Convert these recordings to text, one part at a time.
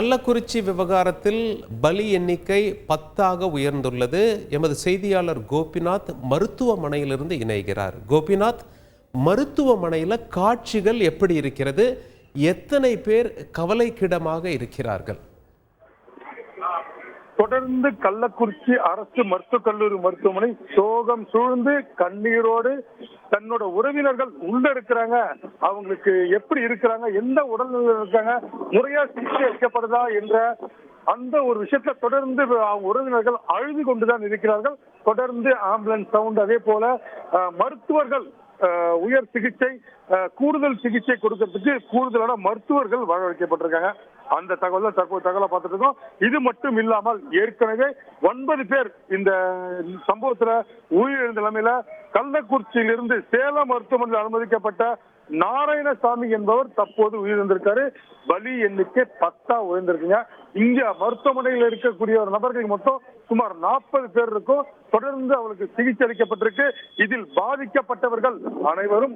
கள்ளக்குறிச்சி விவகாரத்தில் பலி எண்ணிக்கை 10ஆக உயர்ந்துள்ளது. எமது செய்தியாளர் கோபிநாத் மருத்துவமனையிலிருந்து இணைகிறார். கோபிநாத், மருத்துவமனையில் காட்சிகள் எப்படி இருக்கிறது? எத்தனை பேர் கவலைக்கிடமாக இருக்கிறார்கள்? தொடர்ந்து கள்ளக்குறிச்சி அரசு மருத்துவக் கல்லூரி மருத்துவமனை சோகம் சூழ்ந்து கண்ணீரோடு தன்னோட உறவினர்கள் உள்ள இருக்கிறாங்க, அவங்களுக்கு எப்படி இருக்கிறாங்க, எந்த உடல்நிலையில் இருக்காங்க, முறையா சிகிச்சை அளிக்கப்படுதா என்ற அந்த ஒரு விஷயத்தை தொடர்ந்து உறவினர்கள் அழுது கொண்டுதான் இருக்கிறார்கள். தொடர்ந்து ஆம்புலன்ஸ் சவுண்ட், அதே போல மருத்துவர்கள் உயர் சிகிச்சை, கூடுதல் சிகிச்சை கொடுக்கறதுக்கு கூடுதலான மருத்துவர்கள் வரவழைக்கப்பட்டிருக்காங்க. அந்த தகவலை பார்த்துட்டு இருக்கோம். இது மட்டும் இல்லாமல் ஏற்கனவே 9 பேர் இந்த சம்பவத்துல உயிரிழந்த நிலைமையில கள்ளக்குறிச்சியிலிருந்து சேலம் மருத்துவமனையில் அனுமதிக்கப்பட்ட நாராயணசாமி என்பவர் தற்போது உயிரிழந்திருக்காரு. பலி எண்ணிக்கை 10ஆ உயர்ந்திருக்குங்க. இங்க மருத்துவமனையில் இருக்கக்கூடிய ஒரு நபர்களுக்கு மொத்தம் சுமார் 40 பேர் இருக்கும். தொடர்ந்து அவளுக்கு சிகிச்சை அளிக்கப்பட்டிருக்கு. இதில் பாதிக்கப்பட்டவர்கள் அனைவரும்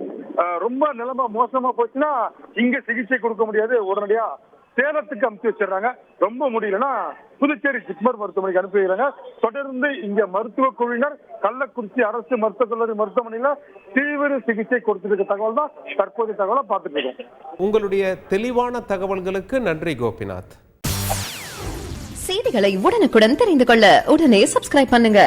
ரொம்ப நிலைமை மோசமா போச்சுன்னா இங்க சிகிச்சை கொடுக்க முடியாது, உடனடியா சேலத்துக்கு அனுப்பி வச்சிடறாங்க. ரொம்ப முடியலன்னா புதுச்சேரி ஜிப்மர் மருத்துவமனைக்கு அனுப்பி வைக்கிறாங்க. தொடர்ந்து இங்க மருத்துவ குழுவினர் கள்ளக்குறிச்சி அரசு மருத்துவக் கல்லூரி மருத்துவமனையில தீவிர சிகிச்சை கொடுத்திருக்க தகவல் தான் தற்போதைய தகவலை பார்த்துட்டு இருக்கோம். உங்களுடைய தெளிவான தகவல்களுக்கு நன்றி கோபிநாத். செய்திகளை உடனுக்குடன் தெரிந்து கொள்ள உடனே சப்ஸ்கிரைப் பண்ணுங்க.